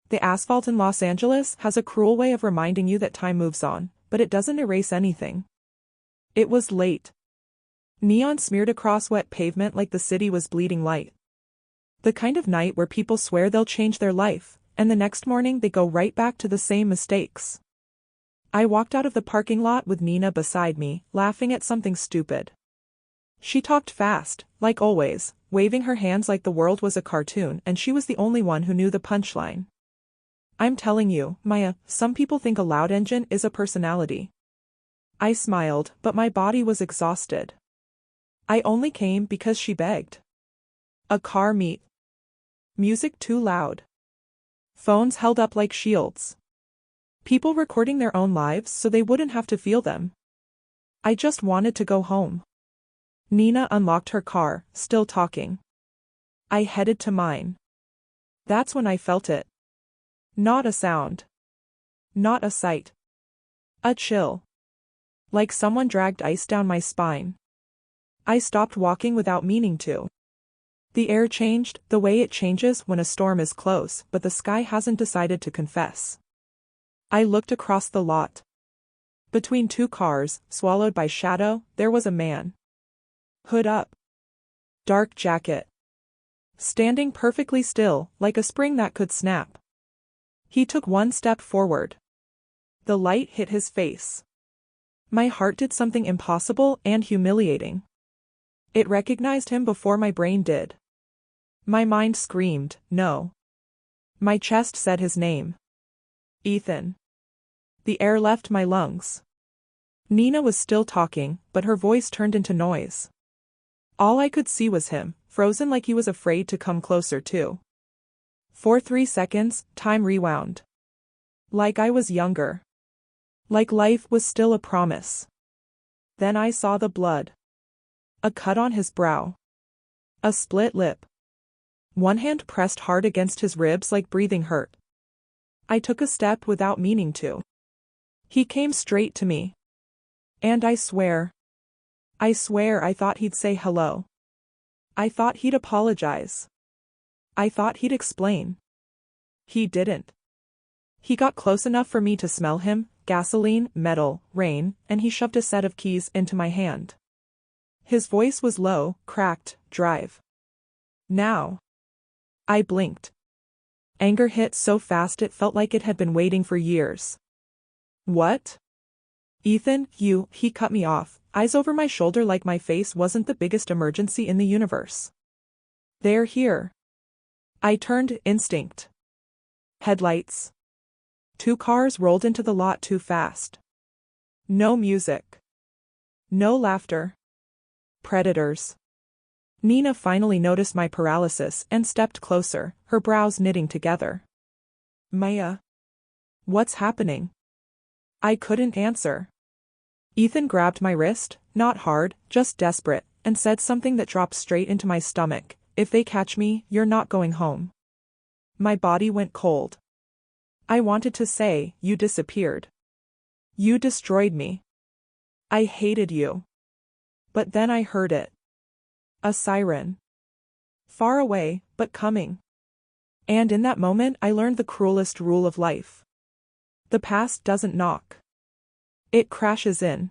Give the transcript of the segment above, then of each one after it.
The asphalt in Los Angeles has a cruel way of reminding you that time moves on, but it doesn't erase anything. It was late. Neon smeared across wet pavement like the city was bleeding light. The kind of night where people swear they'll change their life, and the next morning they go right back to the same mistakes. I walked out of the parking lot with Nina beside me, laughing at something stupid. She talked fast, like always, waving her hands like the world was a cartoon and she was the only one who knew the punchline. I'm telling you, Maya, some people think a loud engine is a personality. I smiled, but my body was exhausted. I only came because she begged. A car meet. Music too loud. Phones held up like shields. People recording their own lives so they wouldn't have to feel them. I just wanted to go home. Nina unlocked her car, still talking. I headed to mine. That's when I felt it. Not a sound. Not a sight. A chill. Like someone dragged ice down my spine. I stopped walking without meaning to. The air changed, the way it changes when a storm is close, but the sky hasn't decided to confess. I looked across the lot. Between two cars, swallowed by shadow, there was a man. Hood up. Dark jacket. Standing perfectly still, like a spring that could snap. He took one step forward. The light hit his face. My heart did something impossible and humiliating. It recognized him before my brain did. My mind screamed, no. My chest said his name. Ethan. The air left my lungs. Nina was still talking, but her voice turned into noise. All I could see was him, frozen like he was afraid to come closer too. For 3 seconds, time rewound. Like I was younger. Like life was still a promise. Then I saw the blood. A cut on his brow. A split lip. One hand pressed hard against his ribs like breathing hurt. I took a step without meaning to. He came straight to me. And I swear I thought he'd say hello. I thought he'd apologize. I thought he'd explain. He didn't. He got close enough for me to smell him, gasoline, metal, rain, and he shoved a set of keys into my hand. His voice was low, cracked, drive. Now. I blinked. Anger hit so fast it felt like it had been waiting for years. What? Ethan, he cut me off, eyes over my shoulder like my face wasn't the biggest emergency in the universe. They're here. I turned, instinct. Headlights. 2 cars rolled into the lot too fast. No music. No laughter. Predators. Nina finally noticed my paralysis and stepped closer, her brows knitting together. Maya. What's happening? I couldn't answer. Ethan grabbed my wrist, not hard, just desperate, and said something that dropped straight into my stomach. If they catch me, you're not going home. My body went cold. I wanted to say, you disappeared. You destroyed me. I hated you. But then I heard it. A siren. Far away, but coming. And in that moment I learned the cruelest rule of life. The past doesn't knock. It crashes in.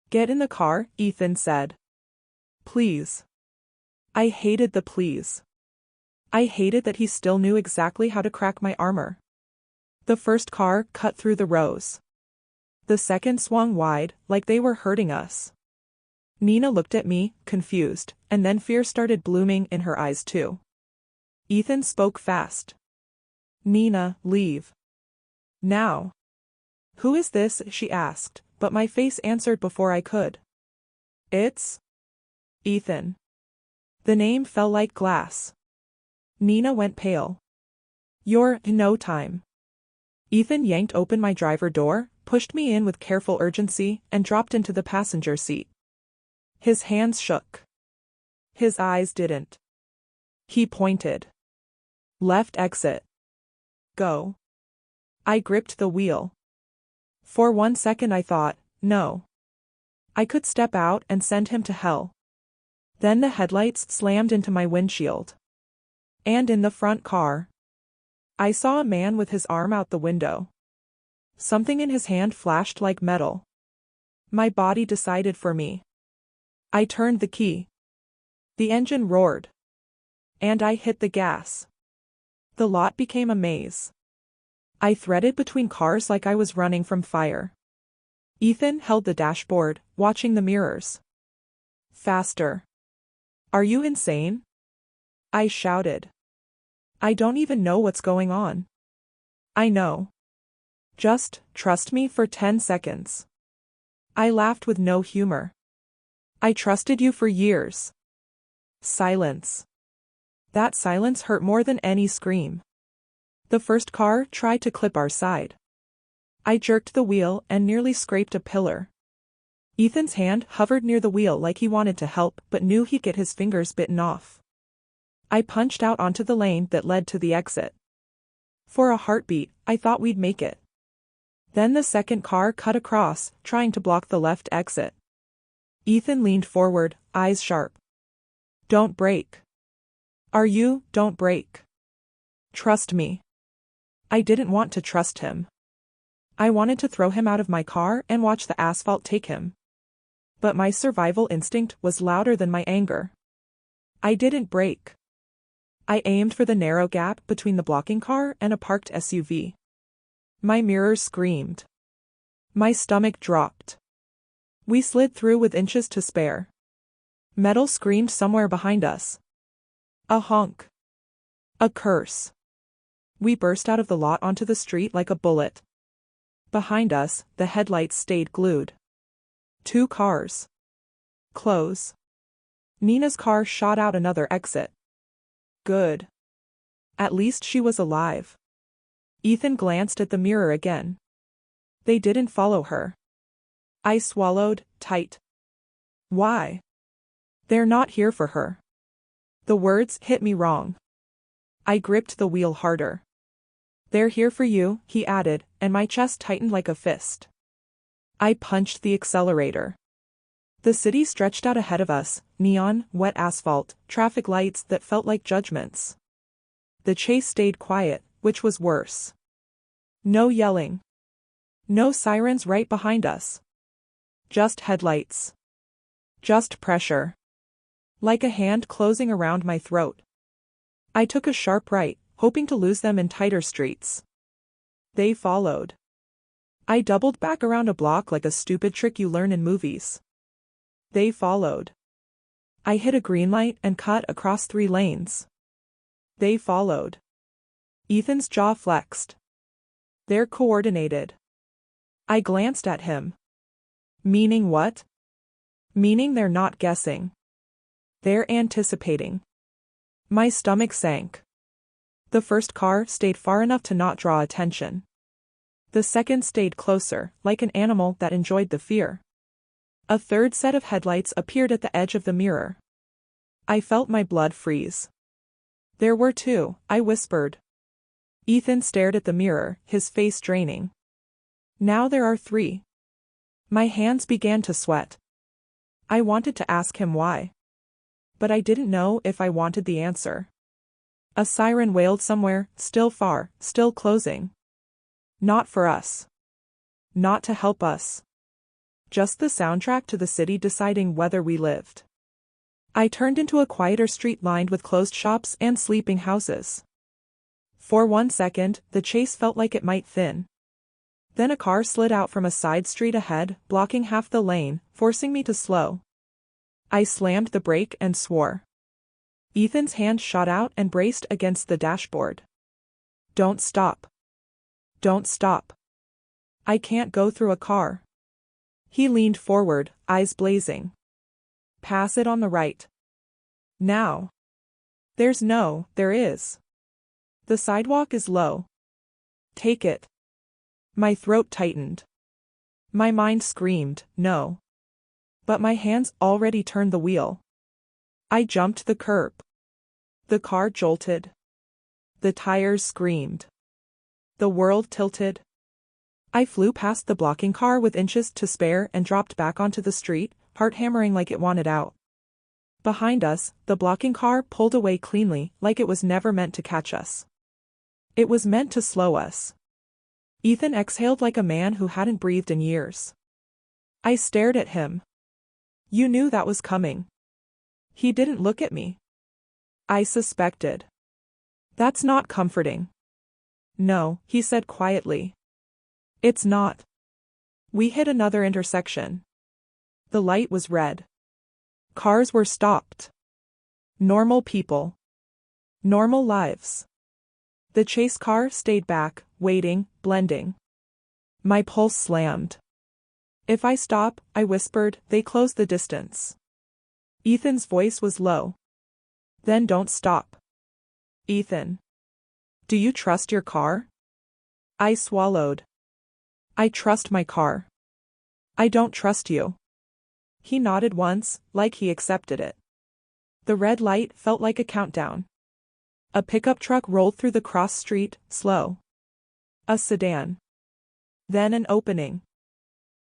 Get in the car, Ethan said. Please. I hated the please. I hated that he still knew exactly how to crack my armor. The first car cut through the rows. The second swung wide, like they were hurting us. Nina looked at me, confused, and then fear started blooming in her eyes too. Ethan spoke fast. Nina, leave. Now. Who is this? She asked, but my face answered before I could. It's Ethan. The name fell like glass. Nina went pale. You're in no time. Ethan yanked open my driver door, pushed me in with careful urgency, and dropped into the passenger seat. His hands shook. His eyes didn't. He pointed. Left exit. Go. I gripped the wheel. For 1 second I thought, no. I could step out and send him to hell. Then the headlights slammed into my windshield. And in the front car. I saw a man with his arm out the window. Something in his hand flashed like metal. My body decided for me. I turned the key. The engine roared. And I hit the gas. The lot became a maze. I threaded between cars like I was running from fire. Ethan held the dashboard, watching the mirrors. Faster. Are you insane? I shouted. I don't even know what's going on. I know. Just trust me for 10 seconds. I laughed with no humor. I trusted you for years. Silence. That silence hurt more than any scream. The first car tried to clip our side. I jerked the wheel and nearly scraped a pillar. Ethan's hand hovered near the wheel like he wanted to help but knew he'd get his fingers bitten off. I punched out onto the lane that led to the exit. For a heartbeat, I thought we'd make it. Then the second car cut across, trying to block the left exit. Ethan leaned forward, eyes sharp. Don't brake. Don't brake. Trust me. I didn't want to trust him. I wanted to throw him out of my car and watch the asphalt take him. But my survival instinct was louder than my anger. I didn't brake. I aimed for the narrow gap between the blocking car and a parked SUV. My mirrors screamed. My stomach dropped. We slid through with inches to spare. Metal screamed somewhere behind us. A honk. A curse. We burst out of the lot onto the street like a bullet. Behind us, the headlights stayed glued. 2 cars. Close. Nina's car shot out another exit. Good. At least she was alive. Ethan glanced at the mirror again. They didn't follow her. I swallowed, tight. Why? They're not here for her. The words hit me wrong. I gripped the wheel harder. They're here for you, he added, and my chest tightened like a fist. I punched the accelerator. The city stretched out ahead of us, neon, wet asphalt, traffic lights that felt like judgments. The chase stayed quiet, which was worse. No yelling. No sirens right behind us. Just headlights. Just pressure. Like a hand closing around my throat. I took a sharp right, hoping to lose them in tighter streets. They followed. I doubled back around a block like a stupid trick you learn in movies. They followed. I hit a green light and cut across 3 lanes. They followed. Ethan's jaw flexed. They're coordinated. I glanced at him. Meaning what? Meaning they're not guessing. They're anticipating. My stomach sank. The first car stayed far enough to not draw attention. The second stayed closer, like an animal that enjoyed the fear. A third set of headlights appeared at the edge of the mirror. I felt my blood freeze. There were 2, I whispered. Ethan stared at the mirror, his face draining. Now there are 3. My hands began to sweat. I wanted to ask him why. But I didn't know if I wanted the answer. A siren wailed somewhere, still far, still closing. Not for us. Not to help us. Just the soundtrack to the city deciding whether we lived. I turned into a quieter street lined with closed shops and sleeping houses. For 1 second, the chase felt like it might thin. Then a car slid out from a side street ahead, blocking half the lane, forcing me to slow. I slammed the brake and swore. Ethan's hand shot out and braced against the dashboard. Don't stop. Don't stop. I can't go through a car. He leaned forward, eyes blazing. Pass it on the right. Now. There is. The sidewalk is low. Take it. My throat tightened. My mind screamed, no. But my hands already turned the wheel. I jumped the curb. The car jolted. The tires screamed. The world tilted. I flew past the blocking car with inches to spare and dropped back onto the street, heart hammering like it wanted out. Behind us, the blocking car pulled away cleanly, like it was never meant to catch us. It was meant to slow us. Ethan exhaled like a man who hadn't breathed in years. I stared at him. You knew that was coming. He didn't look at me. I suspected. That's not comforting. No, he said quietly. It's not. We hit another intersection. The light was red. Cars were stopped. Normal people. Normal lives. The chase car stayed back, waiting, blending. My pulse slammed. If I stop, I whispered, they close the distance. Ethan's voice was low. Then don't stop. Ethan. Do you trust your car? I swallowed. I trust my car. I don't trust you. He nodded once, like he accepted it. The red light felt like a countdown. A pickup truck rolled through the cross street, slow. A sedan. Then an opening.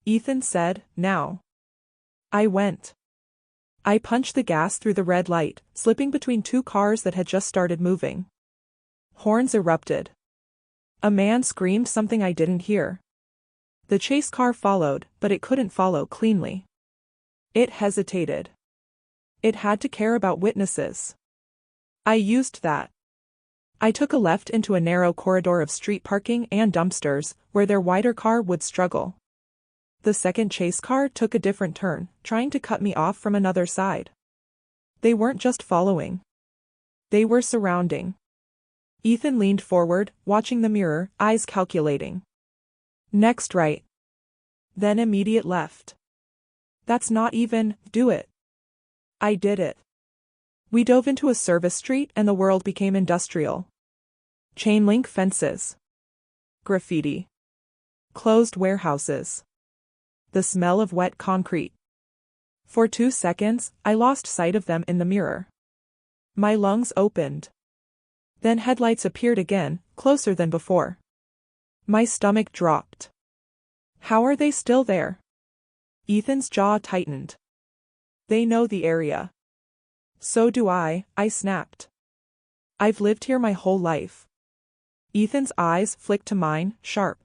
Ethan said, now. I went. I punched the gas through the red light, slipping between two cars that had just started moving. Horns erupted. A man screamed something I didn't hear. The chase car followed, but it couldn't follow cleanly. It hesitated. It had to care about witnesses. I used that. I took a left into a narrow corridor of street parking and dumpsters, where their wider car would struggle. The second chase car took a different turn, trying to cut me off from another side. They weren't just following. They were surrounding. Ethan leaned forward, watching the mirror, eyes calculating. Next right. Then immediate left. That's not even, do it. I did it. We dove into a service street and the world became industrial. Chain link fences. Graffiti. Closed warehouses. The smell of wet concrete. For 2 seconds, I lost sight of them in the mirror. My lungs opened. Then headlights appeared again, closer than before. My stomach dropped. How are they still there? Ethan's jaw tightened. They know the area. So do I snapped. I've lived here my whole life. Ethan's eyes flicked to mine, sharp.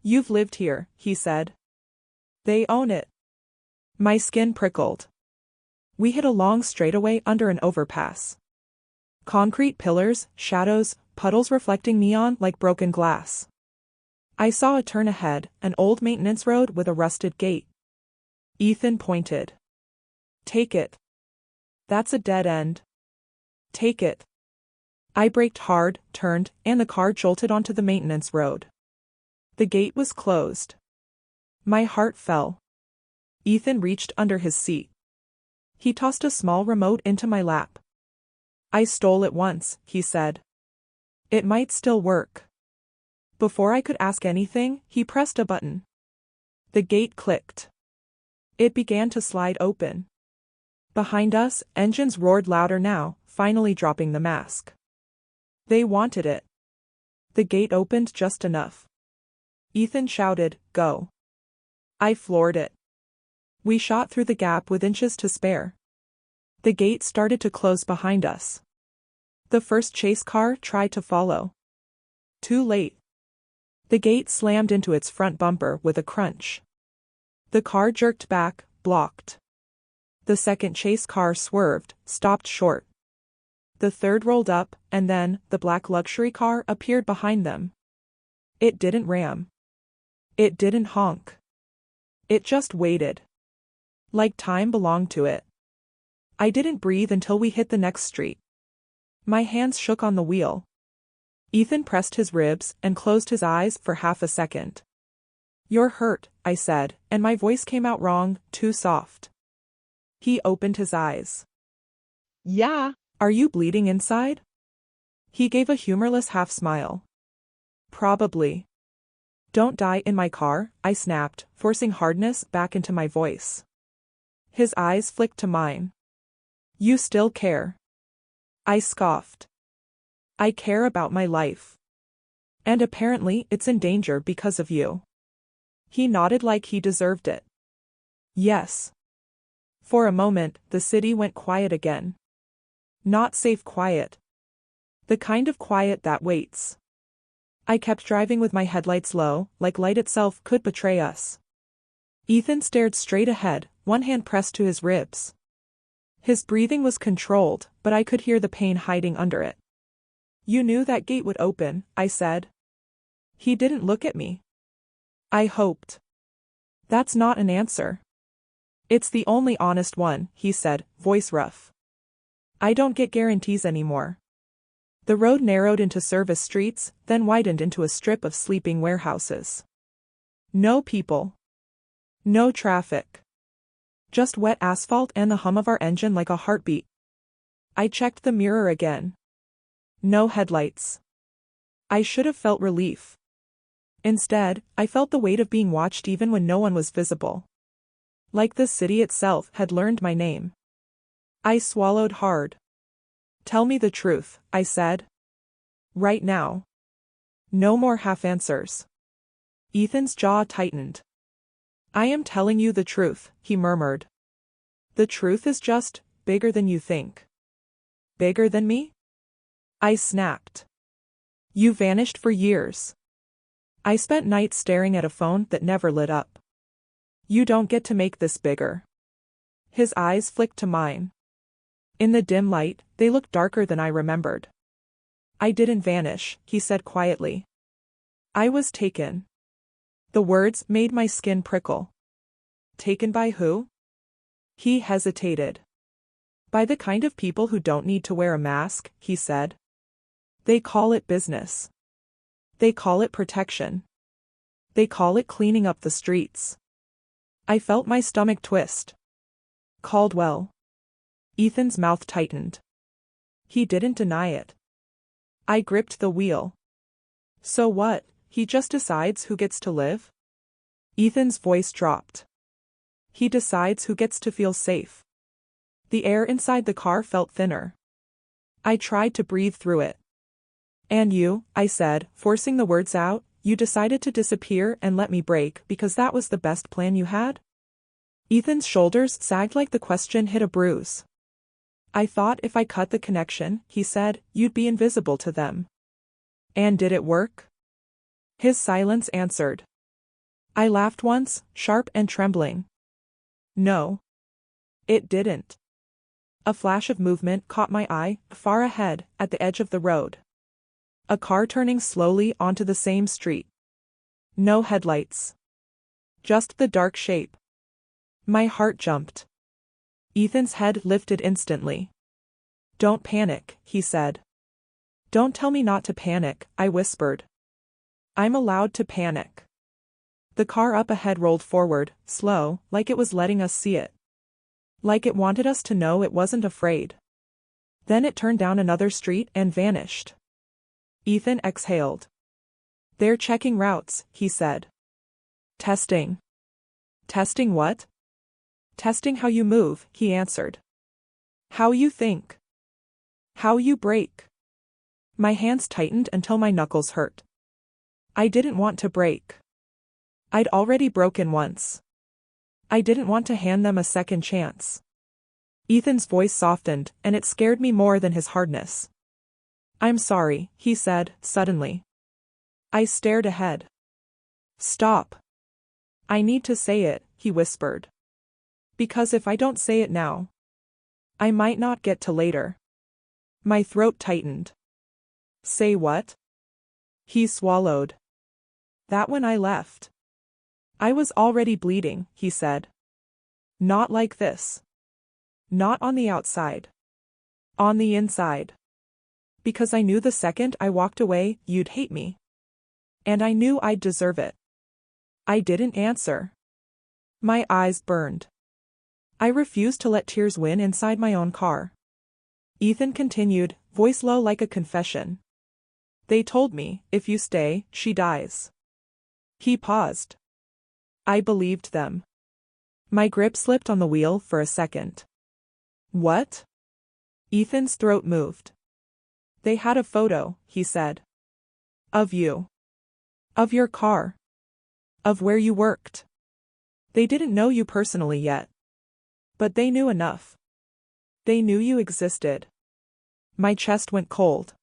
You've lived here, he said. They own it. My skin prickled. We hit a long straightaway under an overpass. Concrete pillars, shadows, puddles reflecting neon like broken glass. I saw a turn ahead, an old maintenance road with a rusted gate. Ethan pointed. Take it. That's a dead end. Take it. I braked hard, turned, and the car jolted onto the maintenance road. The gate was closed. My heart fell. Ethan reached under his seat. He tossed a small remote into my lap. I stole it once, he said. It might still work. Before I could ask anything, he pressed a button. The gate clicked. It began to slide open. Behind us, engines roared louder now, finally dropping the mask. They wanted it. The gate opened just enough. Ethan shouted, "Go." I floored it. We shot through the gap with inches to spare. The gate started to close behind us. The first chase car tried to follow. Too late. The gate slammed into its front bumper with a crunch. The car jerked back, blocked. The second chase car swerved, stopped short. The third rolled up, and then, the black luxury car appeared behind them. It didn't ram. It didn't honk. It just waited. Like time belonged to it. I didn't breathe until we hit the next street. My hands shook on the wheel. Ethan pressed his ribs and closed his eyes for half a second. "You're hurt," I said, and my voice came out wrong, too soft. He opened his eyes. "Yeah, are you bleeding inside?" He gave a humorless half-smile. "Probably." "Don't die in my car," I snapped, forcing hardness back into my voice. His eyes flicked to mine. "You still care." I scoffed. "I care about my life. And apparently it's in danger because of you." He nodded like he deserved it. "Yes." For a moment, the city went quiet again. Not safe quiet. The kind of quiet that waits. I kept driving with my headlights low, like light itself could betray us. Ethan stared straight ahead, one hand pressed to his ribs. His breathing was controlled, but I could hear the pain hiding under it. You knew that gate would open, I said. He didn't look at me. I hoped. That's not an answer. It's the only honest one, he said, voice rough. I don't get guarantees anymore. The road narrowed into service streets, then widened into a strip of sleeping warehouses. No people. No traffic. Just wet asphalt and the hum of our engine like a heartbeat. I checked the mirror again. No headlights. I should have felt relief. Instead, I felt the weight of being watched even when no one was visible. Like the city itself had learned my name. I swallowed hard. Tell me the truth, I said. Right now. No more half answers. Ethan's jaw tightened. I am telling you the truth, he murmured. The truth is just bigger than you think. Bigger than me? I snapped. You vanished for years. I spent nights staring at a phone that never lit up. You don't get to make this bigger. His eyes flicked to mine. In the dim light, they looked darker than I remembered. I didn't vanish, he said quietly. I was taken. The words made my skin prickle. Taken by who? He hesitated. By the kind of people who don't need to wear a mask, he said. They call it business. They call it protection. They call it cleaning up the streets. I felt my stomach twist. Caldwell. Ethan's mouth tightened. He didn't deny it. I gripped the wheel. So what, he just decides who gets to live? Ethan's voice dropped. He decides who gets to feel safe. The air inside the car felt thinner. I tried to breathe through it. And you, I said, forcing the words out, you decided to disappear and let me break because that was the best plan you had? Ethan's shoulders sagged like the question hit a bruise. I thought if I cut the connection, he said, you'd be invisible to them. And did it work? His silence answered. I laughed once, sharp and trembling. No. It didn't. A flash of movement caught my eye, far ahead, at the edge of the road. A car turning slowly onto the same street. No headlights. Just the dark shape. My heart jumped. Ethan's head lifted instantly. Don't panic, he said. Don't tell me not to panic, I whispered. I'm allowed to panic. The car up ahead rolled forward, slow, like it was letting us see it. Like it wanted us to know it wasn't afraid. Then it turned down another street and vanished. Ethan exhaled. They're checking routes, he said. Testing. Testing what? Testing how you move, he answered. How you think. How you break. My hands tightened until my knuckles hurt. I didn't want to break. I'd already broken once. I didn't want to hand them a second chance. Ethan's voice softened, and it scared me more than his hardness. I'm sorry, he said, suddenly. I stared ahead. Stop. I need to say it, he whispered. Because if I don't say it now, I might not get to later. My throat tightened. Say what? He swallowed. That when I left. I was already bleeding, he said. Not like this. Not on the outside. On the inside. Because I knew the second I walked away, you'd hate me. And I knew I'd deserve it. I didn't answer. My eyes burned. I refused to let tears win inside my own car. Ethan continued, voice low like a confession. They told me, if you stay, she dies. He paused. I believed them. My grip slipped on the wheel for a second. What? Ethan's throat moved. They had a photo, he said. Of you. Of your car. Of where you worked. They didn't know you personally yet. But they knew enough. They knew you existed. My chest went cold.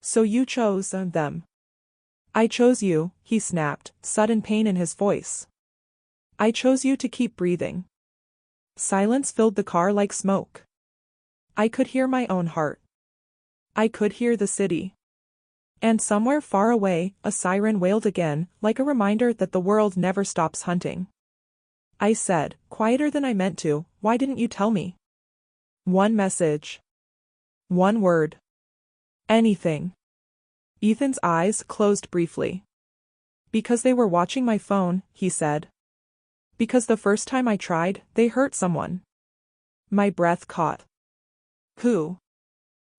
So you chose them. I chose you, he snapped, sudden pain in his voice. I chose you to keep breathing. Silence filled the car like smoke. I could hear my own heart. I could hear the city. And somewhere far away, a siren wailed again, like a reminder that the world never stops hunting. I said, quieter than I meant to, why didn't you tell me? One message. One word. Anything. Ethan's eyes closed briefly. Because they were watching my phone, he said. Because the first time I tried, they hurt someone. My breath caught. Who?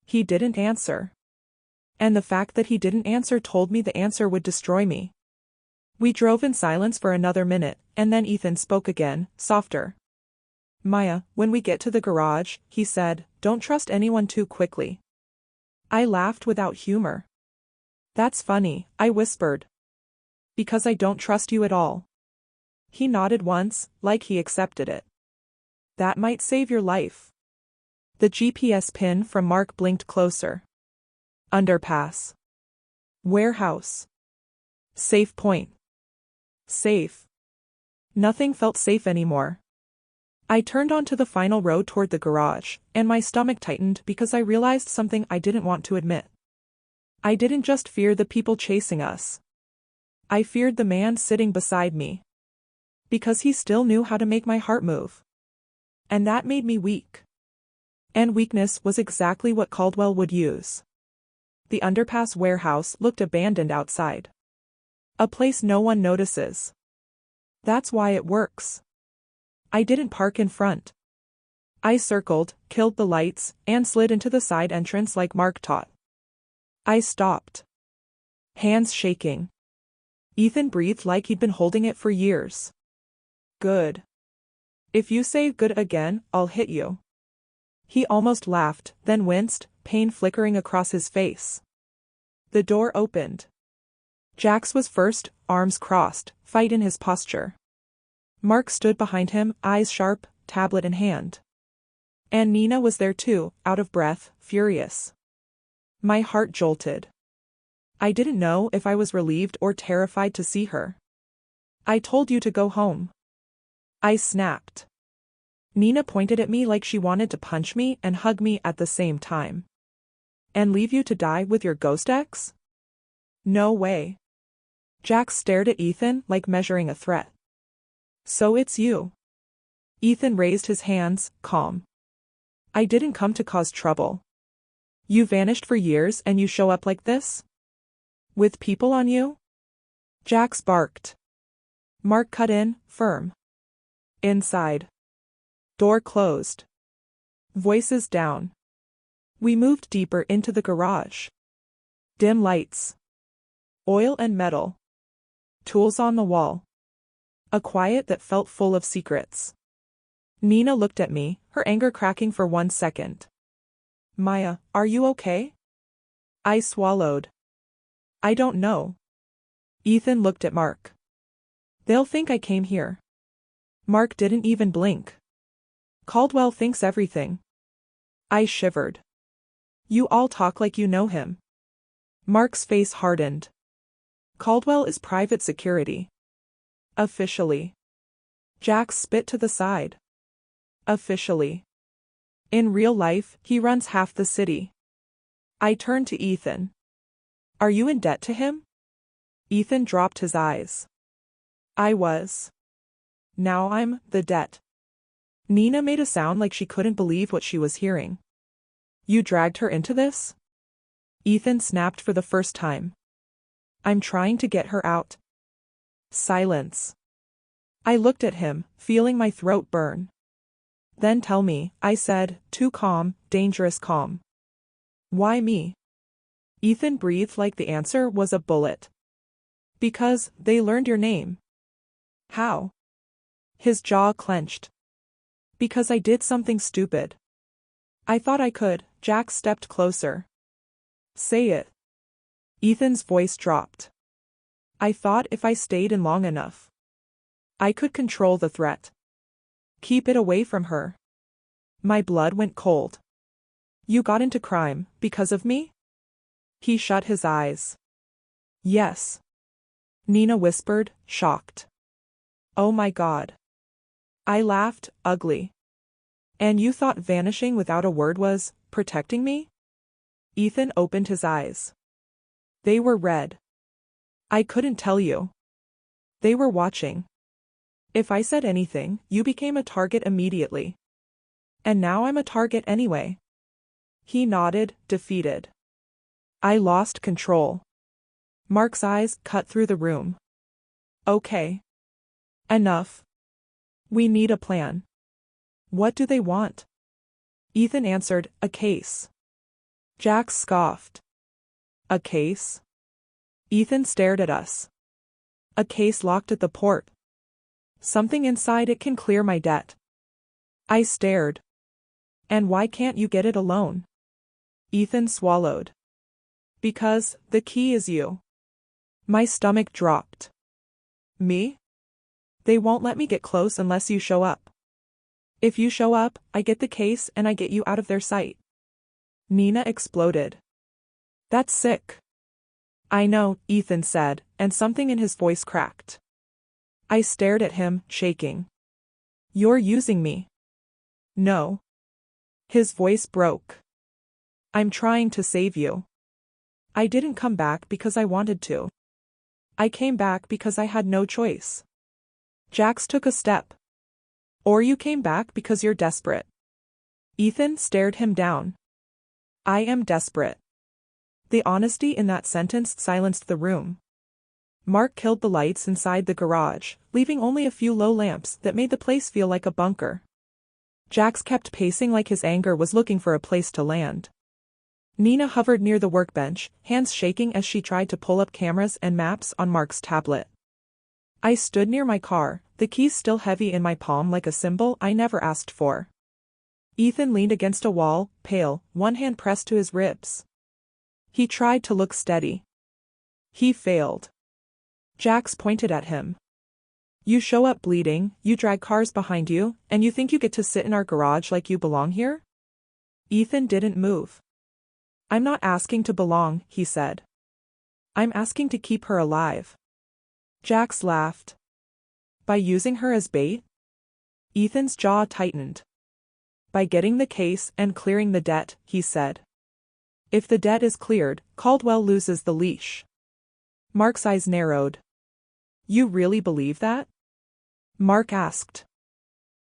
He didn't answer. And the fact that he didn't answer told me the answer would destroy me. We drove in silence for another minute, and then Ethan spoke again, softer. Maya, when we get to the garage, he said, don't trust anyone too quickly. I laughed without humor. That's funny, I whispered. Because I don't trust you at all. He nodded once, like he accepted it. That might save your life. The GPS pin from Mark blinked closer. Underpass. Warehouse. Safe point. Safe. Nothing felt safe anymore. I turned onto the final road toward the garage, and my stomach tightened because I realized something I didn't want to admit. I didn't just fear the people chasing us. I feared the man sitting beside me. Because he still knew how to make my heart move. And that made me weak. And weakness was exactly what Caldwell would use. The underpass warehouse looked abandoned outside. A place no one notices. That's why it works. I didn't park in front. I circled, killed the lights, and slid into the side entrance like Mark taught. I stopped. Hands shaking. Ethan breathed like he'd been holding it for years. Good. If you say good again, I'll hit you. He almost laughed, then winced, pain flickering across his face. The door opened. Jax was first, arms crossed, fight in his posture. Mark stood behind him, eyes sharp, tablet in hand. And Nina was there too, out of breath, furious. My heart jolted. I didn't know if I was relieved or terrified to see her. I told you to go home. I snapped. Nina pointed at me like she wanted to punch me and hug me at the same time. And leave you to die with your ghost ex? No way. Jax stared at Ethan like measuring a threat. So it's you. Ethan raised his hands, calm. I didn't come to cause trouble. You vanished for years and you show up like this? With people on you? Jax barked. Mark cut in, firm. Inside. Door closed. Voices down. We moved deeper into the garage. Dim lights. Oil and metal. Tools on the wall. A quiet that felt full of secrets. Nina looked at me, her anger cracking for 1 second. Maya, are you okay? I swallowed. I don't know. Ethan looked at Mark. They'll think I came here. Mark didn't even blink. Caldwell thinks everything. I shivered. You all talk like you know him. Mark's face hardened. Caldwell is private security. Officially. Jax spit to the side. Officially. In real life, he runs half the city. I turned to Ethan. Are you in debt to him? Ethan dropped his eyes. I was. Now I'm the debt. Nina made a sound like she couldn't believe what she was hearing. You dragged her into this? Ethan snapped for the first time. I'm trying to get her out. Silence. I looked at him, feeling my throat burn. Then tell me, I said, too calm, dangerous calm. Why me? Ethan breathed like the answer was a bullet. Because they learned your name. How? His jaw clenched. Because I did something stupid. I thought I could. Jax stepped closer. Say it. Ethan's voice dropped. I thought if I stayed in long enough, I could control the threat. Keep it away from her. My blood went cold. You got into crime, because of me? He shut his eyes. Yes. Nina whispered, shocked. Oh my God. I laughed, ugly. And you thought vanishing without a word was protecting me? Ethan opened his eyes. They were red. I couldn't tell you. They were watching. If I said anything, you became a target immediately. And now I'm a target anyway. He nodded, defeated. I lost control. Mark's eyes cut through the room. Okay. Enough. We need a plan. What do they want? Ethan answered, a case. Jax scoffed. A case? Ethan stared at us. A case locked at the port. Something inside it can clear my debt. I stared. And why can't you get it alone? Ethan swallowed. Because the key is you. My stomach dropped. Me? They won't let me get close unless you show up. If you show up, I get the case and I get you out of their sight. Nina exploded. That's sick. I know, Ethan said, and something in his voice cracked. I stared at him, shaking. You're using me. No. His voice broke. I'm trying to save you. I didn't come back because I wanted to. I came back because I had no choice. Jax took a step. Or you came back because you're desperate. Ethan stared him down. I am desperate. The honesty in that sentence silenced the room. Mark killed the lights inside the garage, leaving only a few low lamps that made the place feel like a bunker. Jax kept pacing like his anger was looking for a place to land. Nina hovered near the workbench, hands shaking as she tried to pull up cameras and maps on Mark's tablet. I stood near my car, the keys still heavy in my palm like a symbol I never asked for. Ethan leaned against a wall, pale, one hand pressed to his ribs. He tried to look steady. He failed. Jax pointed at him. You show up bleeding, you drag cars behind you, and you think you get to sit in our garage like you belong here? Ethan didn't move. I'm not asking to belong, he said. I'm asking to keep her alive. Jax laughed. By using her as bait? Ethan's jaw tightened. By getting the case and clearing the debt, he said. If the debt is cleared, Caldwell loses the leash. Mark's eyes narrowed. You really believe that? Mark asked.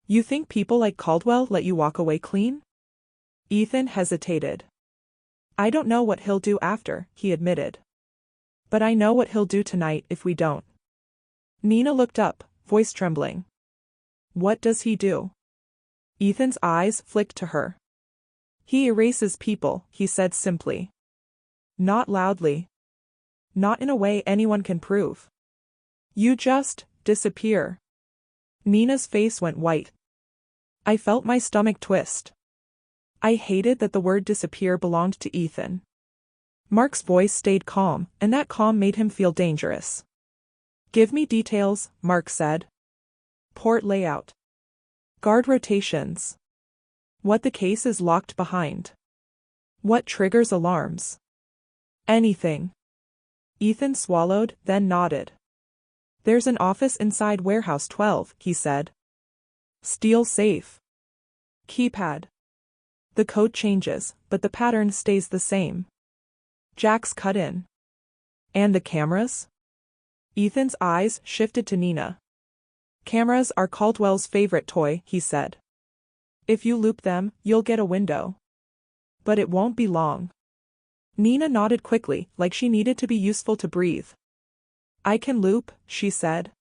You think people like Caldwell let you walk away clean? Ethan hesitated. I don't know what he'll do after, he admitted. But I know what he'll do tonight if we don't. Nina looked up, voice trembling. What does he do? Ethan's eyes flicked to her. He erases people, he said simply. Not loudly. Not in a way anyone can prove. You just disappear. Nina's face went white. I felt my stomach twist. I hated that the word disappear belonged to Ethan. Mark's voice stayed calm, and that calm made him feel dangerous. Give me details, Mark said. Port layout. Guard rotations. What the case is locked behind. What triggers alarms. Anything. Ethan swallowed, then nodded. There's an office inside Warehouse 12, he said. Steel safe. Keypad. The code changes, but the pattern stays the same. Jax cut in. And the cameras? Ethan's eyes shifted to Nina. Cameras are Caldwell's favorite toy, he said. If you loop them, you'll get a window. But it won't be long. Nina nodded quickly, like she needed to be useful to breathe. I can loop, she said.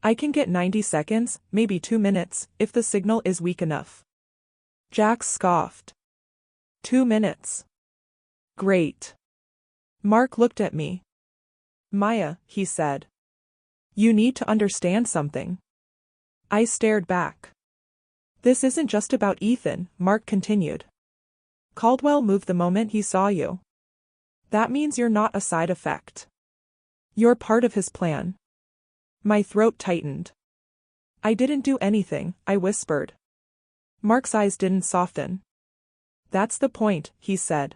I can get 90 seconds, maybe 2 minutes, if the signal is weak enough. Jax scoffed. 2 minutes. Great. Mark looked at me. Maya, he said. You need to understand something. I stared back. This isn't just about Ethan, Mark continued. Caldwell moved the moment he saw you. That means you're not a side effect. You're part of his plan. My throat tightened. I didn't do anything, I whispered. Mark's eyes didn't soften. That's the point, he said.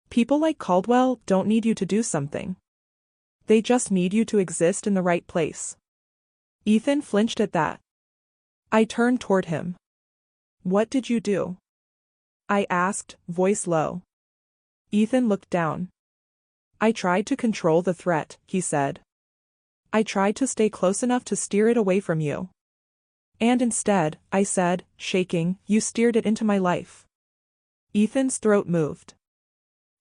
People like Caldwell don't need you to do something. They just need you to exist in the right place. Ethan flinched at that. I turned toward him. What did you do? I asked, voice low. Ethan looked down. I tried to control the threat, he said. I tried to stay close enough to steer it away from you. And instead, I said, shaking, you steered it into my life. Ethan's throat moved.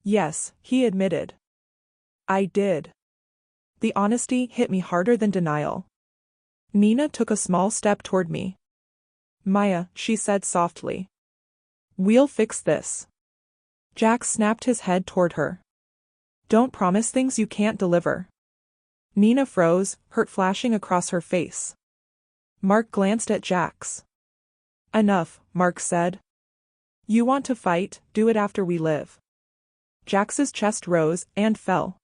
Yes, he admitted. I did. The honesty hit me harder than denial. Nina took a small step toward me. Maya, she said softly. We'll fix this. Jack snapped his head toward her. Don't promise things you can't deliver. Nina froze, hurt flashing across her face. Mark glanced at Jax. Enough, Mark said. You want to fight, do it after we live. Jax's chest rose and fell.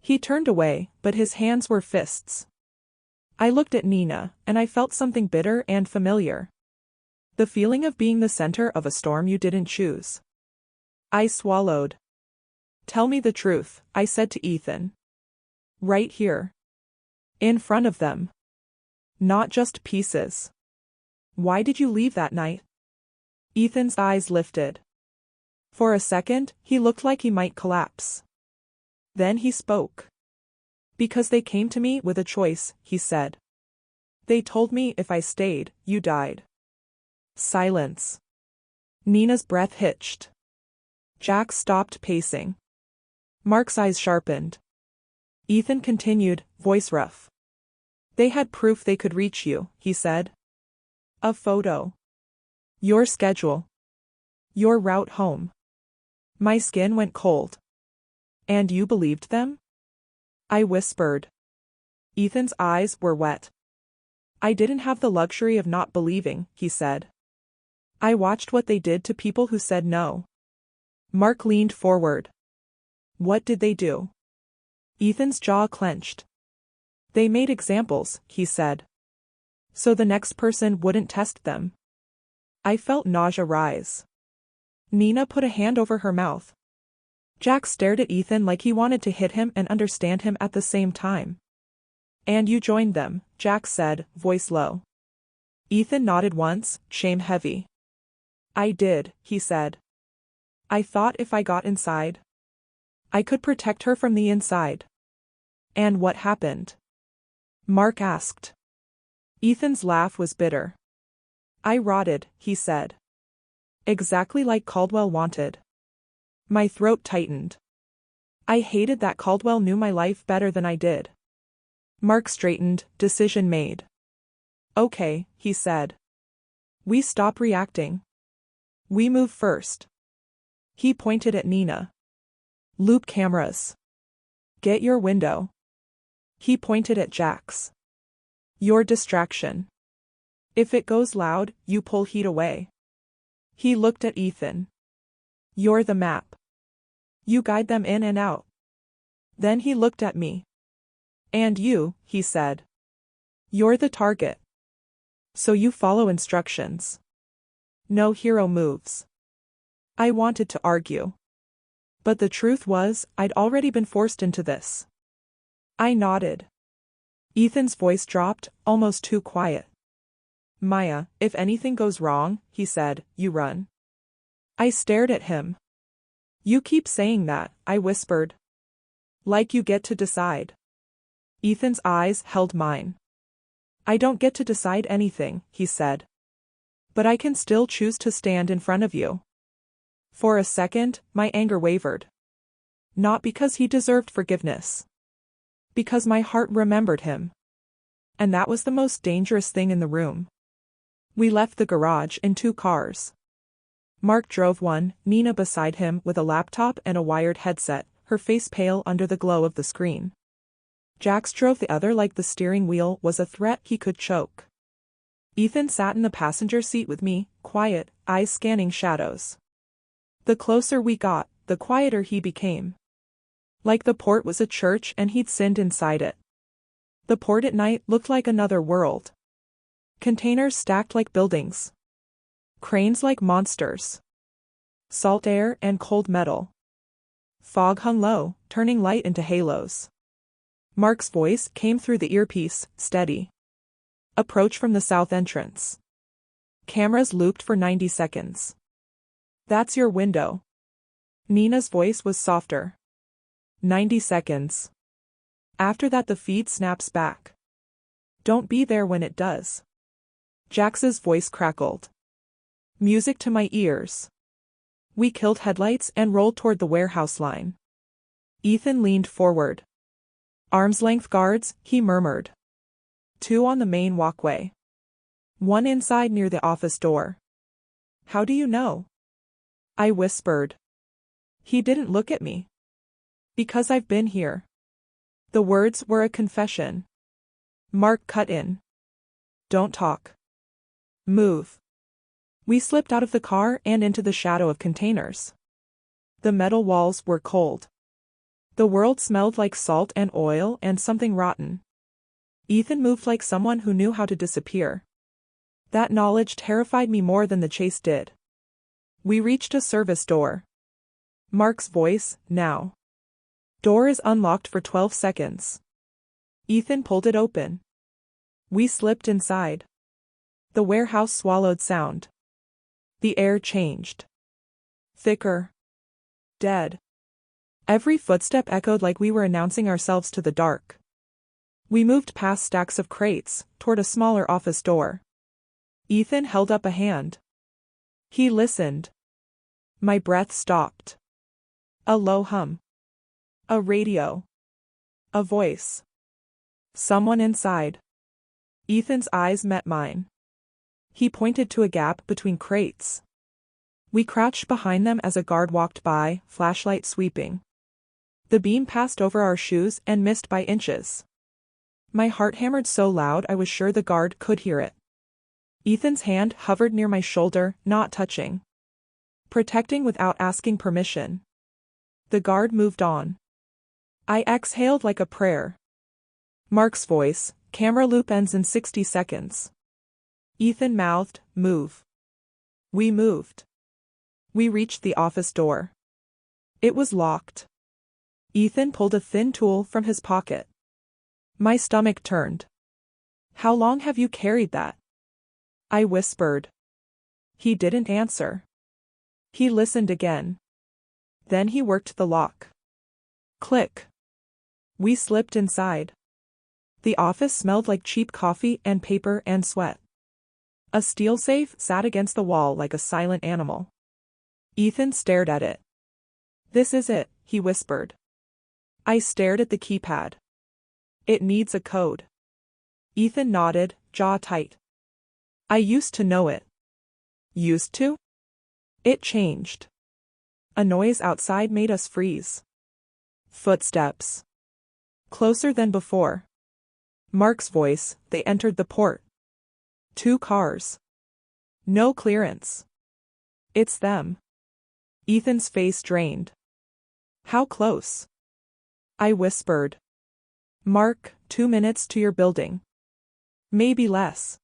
He turned away, but his hands were fists. I looked at Nina, and I felt something bitter and familiar. The feeling of being the center of a storm you didn't choose. I swallowed. Tell me the truth, I said to Ethan. Right here. In front of them. Not just pieces. Why did you leave that night? Ethan's eyes lifted. For a second, he looked like he might collapse. Then he spoke. Because they came to me with a choice, he said. They told me if I stayed, you died. Silence. Nina's breath hitched. Jack stopped pacing. Mark's eyes sharpened. Ethan continued, voice rough. They had proof they could reach you, he said. A photo. Your schedule. Your route home. My skin went cold. And you believed them? I whispered. Ethan's eyes were wet. I didn't have the luxury of not believing, he said. I watched what they did to people who said no. Mark leaned forward. What did they do? Ethan's jaw clenched. They made examples, he said. So the next person wouldn't test them. I felt nausea rise. Nina put a hand over her mouth. Jack stared at Ethan like he wanted to hit him and understand him at the same time. And you joined them, Jack said, voice low. Ethan nodded once, shame heavy. I did, he said. I thought if I got inside, I could protect her from the inside. And what happened? Mark asked. Ethan's laugh was bitter. I rotted, he said. Exactly like Caldwell wanted. My throat tightened. I hated that Caldwell knew my life better than I did. Mark straightened, decision made. Okay, he said. We stop reacting. We move first. He pointed at Nina. Loop cameras. Get your window. He pointed at Jax. Your distraction. If it goes loud, you pull heat away. He looked at Ethan. You're the map. You guide them in and out. Then he looked at me. And you, he said. You're the target. So you follow instructions. No hero moves. I wanted to argue. But the truth was, I'd already been forced into this. I nodded. Ethan's voice dropped, almost too quiet. Maya, if anything goes wrong, he said, you run. I stared at him. You keep saying that, I whispered. Like you get to decide. Ethan's eyes held mine. I don't get to decide anything, he said. But I can still choose to stand in front of you. For a second, my anger wavered. Not because he deserved forgiveness. Because my heart remembered him. And that was the most dangerous thing in the room. We left the garage in 2 cars. Mark drove one, Nina beside him with a laptop and a wired headset, her face pale under the glow of the screen. Jax drove the other like the steering wheel was a threat he could choke. Ethan sat in the passenger seat with me, quiet, eyes scanning shadows. The closer we got, the quieter he became. Like the port was a church and he'd sinned inside it. The port at night looked like another world. Containers stacked like buildings. Cranes like monsters. Salt air and cold metal. Fog hung low, turning light into halos. Mark's voice came through the earpiece, steady. Approach from the south entrance. Cameras looped for 90 seconds. That's your window. Nina's voice was softer. 90 seconds. After that the feed snaps back. Don't be there when it does. Jax's voice crackled. Music to my ears. We killed headlights and rolled toward the warehouse line. Ethan leaned forward. Arm's-length guards, he murmured. 2 on the main walkway. 1 inside near the office door. How do you know? I whispered. He didn't look at me. Because I've been here. The words were a confession. Mark cut in. Don't talk. Move. We slipped out of the car and into the shadow of containers. The metal walls were cold. The world smelled like salt and oil and something rotten. Ethan moved like someone who knew how to disappear. That knowledge terrified me more than the chase did. We reached a service door. Mark's voice, now. Door is unlocked for 12 seconds. Ethan pulled it open. We slipped inside. The warehouse swallowed sound. The air changed. Thicker. Dead. Every footstep echoed like we were announcing ourselves to the dark. We moved past stacks of crates, toward a smaller office door. Ethan held up a hand. He listened. My breath stopped. A low hum. A radio. A voice. Someone inside. Ethan's eyes met mine. He pointed to a gap between crates. We crouched behind them as a guard walked by, flashlight sweeping. The beam passed over our shoes and missed by inches. My heart hammered so loud I was sure the guard could hear it. Ethan's hand hovered near my shoulder, not touching. Protecting without asking permission. The guard moved on. I exhaled like a prayer. Mark's voice, camera loop ends in 60 seconds. Ethan mouthed, move. We moved. We reached the office door. It was locked. Ethan pulled a thin tool from his pocket. My stomach turned. How long have you carried that? I whispered. He didn't answer. He listened again. Then he worked the lock. Click. We slipped inside. The office smelled like cheap coffee and paper and sweat. A steel safe sat against the wall like a silent animal. Ethan stared at it. This is it, he whispered. I stared at the keypad. It needs a code. Ethan nodded, jaw tight. I used to know it. Used to? It changed. A noise outside made us freeze. Footsteps. Closer than before. Mark's voice, they entered the port. 2 cars. No clearance. It's them. Ethan's face drained. How close? I whispered. Mark, 2 minutes to your building. Maybe less.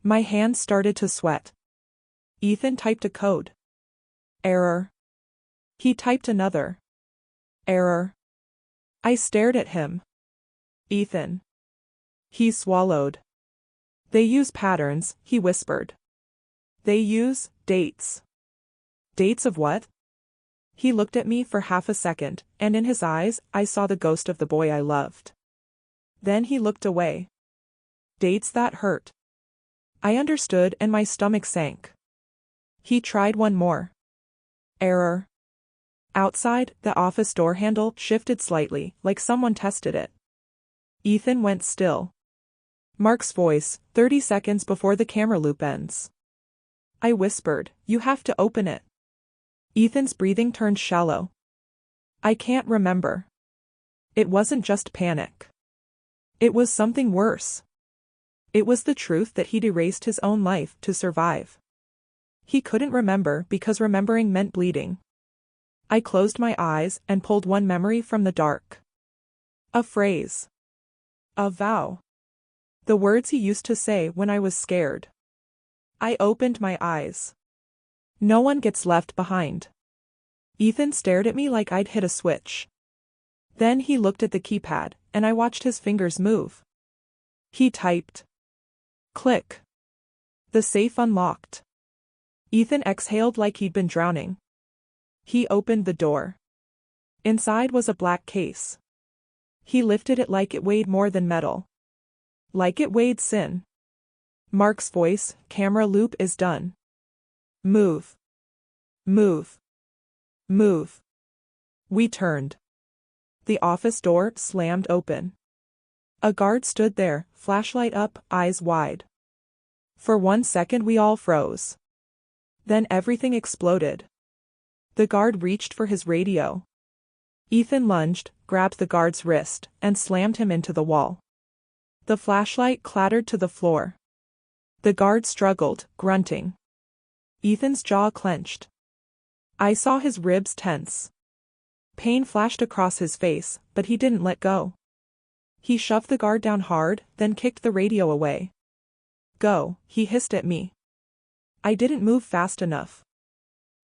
My hands started to sweat. Ethan typed a code. Error. He typed another. Error. I stared at him. Ethan. He swallowed. They use patterns, he whispered. They use dates. Dates of what? He looked at me for half a second, and in his eyes, I saw the ghost of the boy I loved. Then he looked away. Dates that hurt. I understood and my stomach sank. He tried one more. Error. Outside, the office door handle shifted slightly, like someone tested it. Ethan went still. Mark's voice, 30 seconds before the camera loop ends. I whispered, you have to open it. Ethan's breathing turned shallow. I can't remember. It wasn't just panic. It was something worse. It was the truth that he'd erased his own life to survive. He couldn't remember because remembering meant bleeding. I closed my eyes and pulled one memory from the dark. A phrase. A vow. The words he used to say when I was scared. I opened my eyes. No one gets left behind. Ethan stared at me like I'd hit a switch. Then he looked at the keypad, and I watched his fingers move. He typed. Click. The safe unlocked. Ethan exhaled like he'd been drowning. He opened the door. Inside was a black case. He lifted it like it weighed more than metal. Like it weighed sin. Mark's voice, camera loop is done. Move. Move. Move. We turned. The office door slammed open. A guard stood there, flashlight up, eyes wide. For 1 second we all froze. Then everything exploded. The guard reached for his radio. Ethan lunged, grabbed the guard's wrist, and slammed him into the wall. The flashlight clattered to the floor. The guard struggled, grunting. Ethan's jaw clenched. I saw his ribs tense. Pain flashed across his face, but he didn't let go. He shoved the guard down hard, then kicked the radio away. Go, he hissed at me. I didn't move fast enough.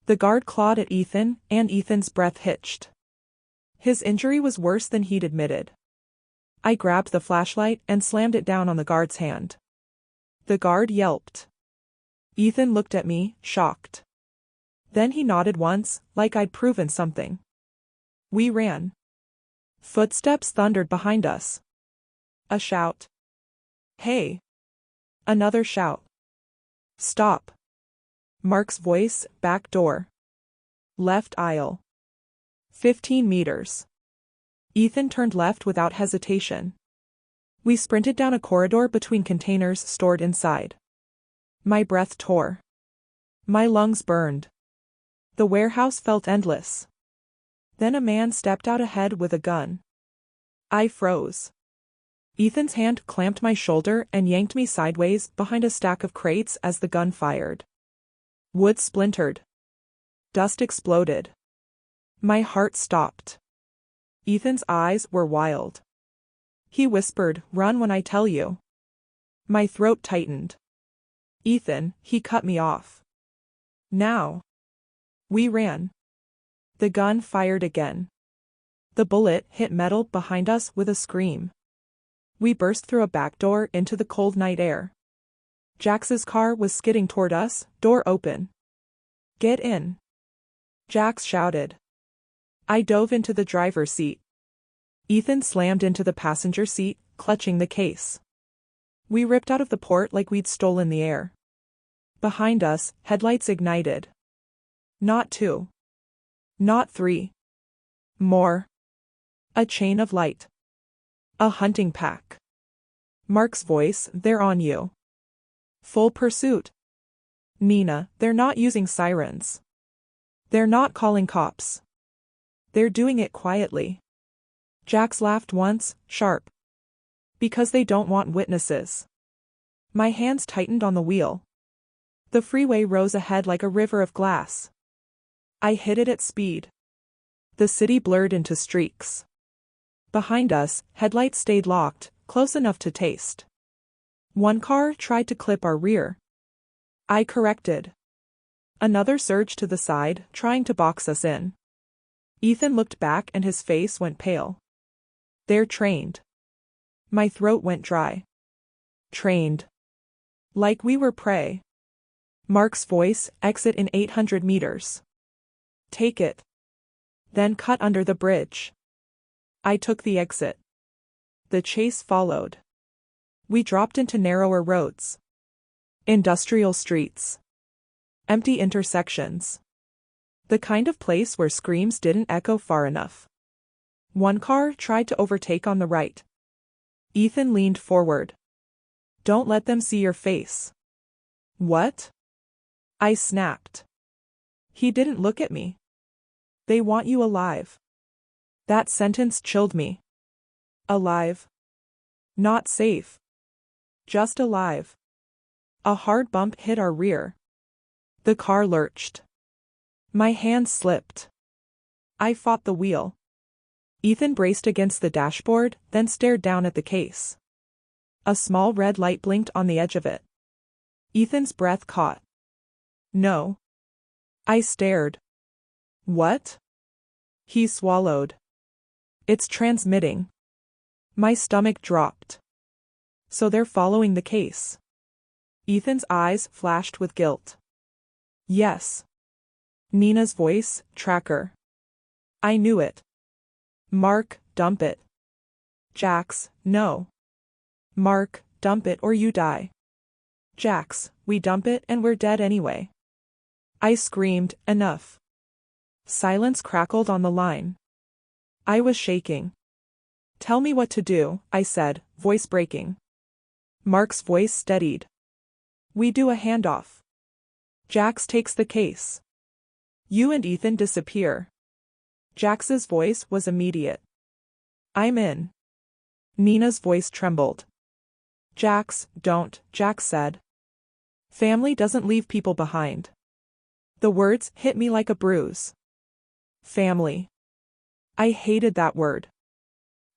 The guard clawed at Ethan, and Ethan's breath hitched. His injury was worse than he'd admitted. I grabbed the flashlight and slammed it down on the guard's hand. The guard yelped. Ethan looked at me, shocked. Then he nodded once, like I'd proven something. We ran. Footsteps thundered behind us. A shout. Hey! Another shout. Stop. Mark's voice, back door. Left aisle. 15 meters. Ethan turned left without hesitation. We sprinted down a corridor between containers stored inside. My breath tore. My lungs burned. The warehouse felt endless. Then a man stepped out ahead with a gun. I froze. Ethan's hand clamped my shoulder and yanked me sideways behind a stack of crates as the gun fired. Wood splintered. Dust exploded. My heart stopped. Ethan's eyes were wild. He whispered, "Run when I tell you." My throat tightened. "Ethan," he cut me off. "Now." We ran. The gun fired again. The bullet hit metal behind us with a scream. We burst through a back door into the cold night air. Jax's car was skidding toward us, door open. "Get in," Jax shouted. I dove into the driver's seat. Ethan slammed into the passenger seat, clutching the case. We ripped out of the port like we'd stolen the air. Behind us, headlights ignited. Not 2. Not 3. More. A chain of light. A hunting pack. Mark's voice, "They're on you." Full pursuit. Nina, they're not using sirens. They're not calling cops. They're doing it quietly. Jax laughed once, sharp. Because they don't want witnesses. My hands tightened on the wheel. The freeway rose ahead like a river of glass. I hit it at speed. The city blurred into streaks. Behind us, headlights stayed locked, close enough to taste. One car tried to clip our rear. I corrected. Another surged to the side, trying to box us in. Ethan looked back and his face went pale. They're trained. My throat went dry. Trained. Like we were prey. Mark's voice, "Exit in 800 meters. Take it. Then cut under the bridge." I took the exit. The chase followed. We dropped into narrower roads. Industrial streets. Empty intersections. The kind of place where screams didn't echo far enough. One car tried to overtake on the right. Ethan leaned forward. "Don't let them see your face." "What?" I snapped. He didn't look at me. "They want you alive." That sentence chilled me. Alive. Not safe. Just alive. A hard bump hit our rear. The car lurched. My hand slipped. I fought the wheel. Ethan braced against the dashboard, then stared down at the case. A small red light blinked on the edge of it. Ethan's breath caught. "No." I stared. "What?" He swallowed. "It's transmitting." My stomach dropped. So they're following the case. Ethan's eyes flashed with guilt. Yes. Nina's voice, tracker. I knew it. Mark, dump it. Jax, no. Mark, dump it or you die. Jax, we dump it and we're dead anyway. I screamed, enough. Silence crackled on the line. I was shaking. Tell me what to do, I said, voice breaking. Mark's voice steadied. We do a handoff. Jax takes the case. You and Ethan disappear. Jax's voice was immediate. I'm in. Nina's voice trembled. Jax, don't, Jax said. Family doesn't leave people behind. The words hit me like a bruise. Family. I hated that word.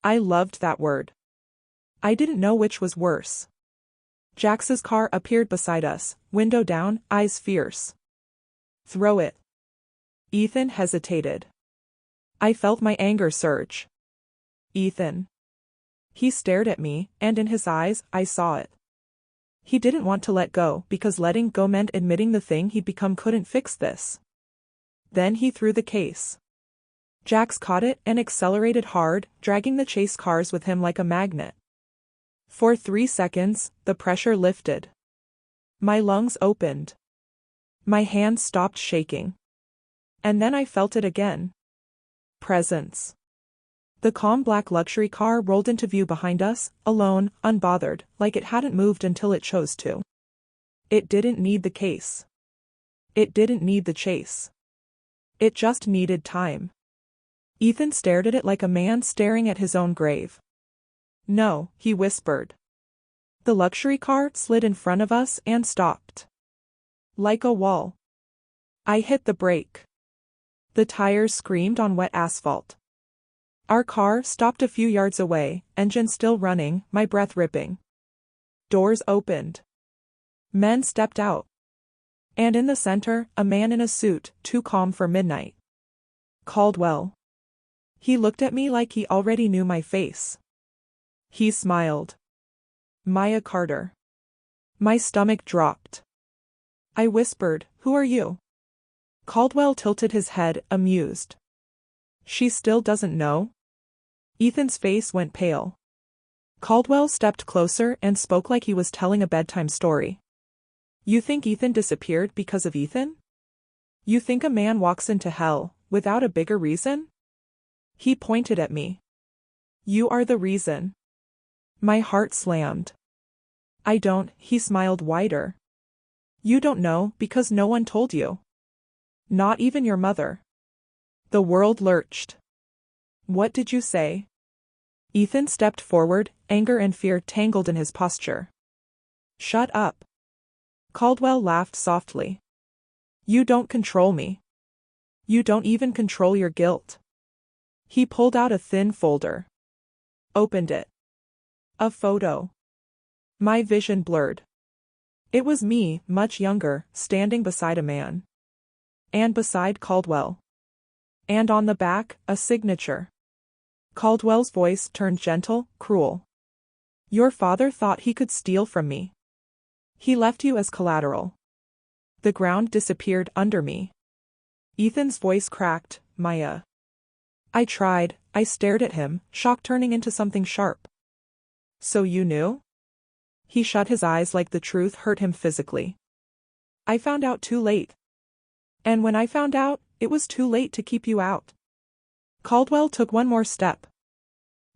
I loved that word. I didn't know which was worse. Jax's car appeared beside us, window down, eyes fierce. Throw it. Ethan hesitated. I felt my anger surge. Ethan. He stared at me, and in his eyes, I saw it. He didn't want to let go because letting go meant admitting the thing he'd become couldn't fix this. Then he threw the case. Jax caught it and accelerated hard, dragging the chase cars with him like a magnet. For 3 seconds, the pressure lifted. My lungs opened. My hands stopped shaking. And then I felt it again. Presence. The calm black luxury car rolled into view behind us, alone, unbothered, like it hadn't moved until it chose to. It didn't need the case. It didn't need the chase. It just needed time. Ethan stared at it like a man staring at his own grave. No, he whispered. The luxury car slid in front of us and stopped. Like a wall. I hit the brake. The tires screamed on wet asphalt. Our car stopped a few yards away, engine still running, my breath ripping. Doors opened. Men stepped out. And in the center, a man in a suit, too calm for midnight. Caldwell. He looked at me like he already knew my face. He smiled. Maya Carter. My stomach dropped. I whispered, "Who are you?" Caldwell tilted his head, amused. She still doesn't know? Ethan's face went pale. Caldwell stepped closer and spoke like he was telling a bedtime story. You think Ethan disappeared because of Ethan? You think a man walks into hell, without a bigger reason? He pointed at me. You are the reason. My heart slammed. I don't, he smiled wider. You don't know because no one told you. Not even your mother. The world lurched. What did you say? Ethan stepped forward, anger and fear tangled in his posture. Shut up. Caldwell laughed softly. You don't control me. You don't even control your guilt. He pulled out a thin folder. Opened it. A photo. My vision blurred. It was me, much younger, standing beside a man. And beside Caldwell. And on the back, a signature. Caldwell's voice turned gentle, cruel. Your father thought he could steal from me. He left you as collateral. The ground disappeared under me. Ethan's voice cracked, Maya. I tried, I stared at him, shock turning into something sharp. So you knew? He shut his eyes like the truth hurt him physically. I found out too late. And when I found out, it was too late to keep you out. Caldwell took one more step.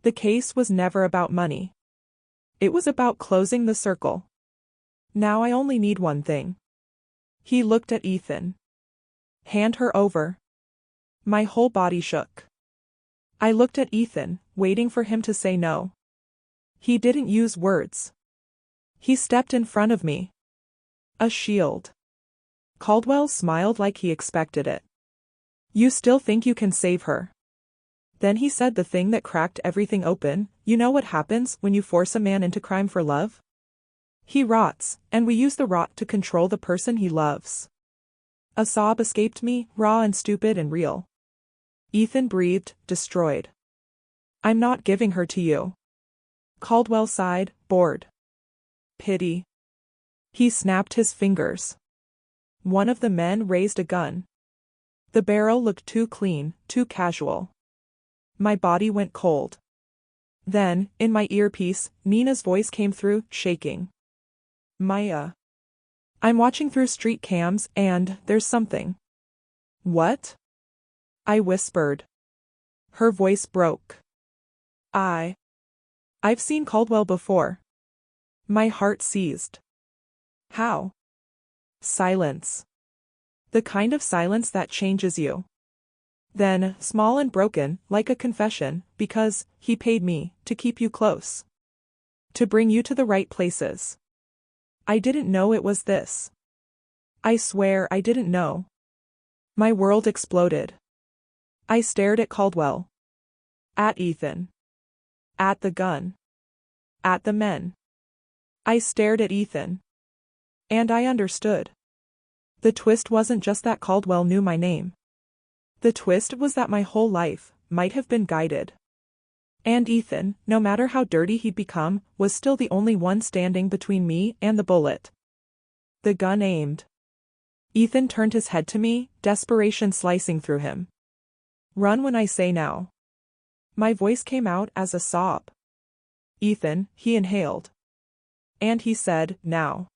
The case was never about money. It was about closing the circle. Now I only need one thing. He looked at Ethan. Hand her over. My whole body shook. I looked at Ethan, waiting for him to say no. He didn't use words. He stepped in front of me. A shield. Caldwell smiled like he expected it. You still think you can save her? Then he said the thing that cracked everything open. You know what happens when you force a man into crime for love? He rots, and we use the rot to control the person he loves. A sob escaped me, raw and stupid and real. Ethan breathed, destroyed. I'm not giving her to you. Caldwell sighed, bored. Pity. He snapped his fingers. One of the men raised a gun. The barrel looked too clean, too casual. My body went cold. Then, in my earpiece, Nina's voice came through, shaking. Maya. I'm watching through street cams and there's something. What? I whispered. Her voice broke. I've seen Caldwell before. My heart seized. How? Silence. The kind of silence that changes you. Then, small and broken, like a confession, because he paid me to keep you close. To bring you to the right places. I didn't know it was this. I swear I didn't know. My world exploded. I stared at Caldwell. At Ethan. At the gun. At the men. I stared at Ethan. And I understood. The twist wasn't just that Caldwell knew my name. The twist was that my whole life might have been guided. And Ethan, no matter how dirty he'd become, was still the only one standing between me and the bullet. The gun aimed. Ethan turned his head to me, desperation slicing through him. Run when I say now. My voice came out as a sob. Ethan, he inhaled. And he said, now.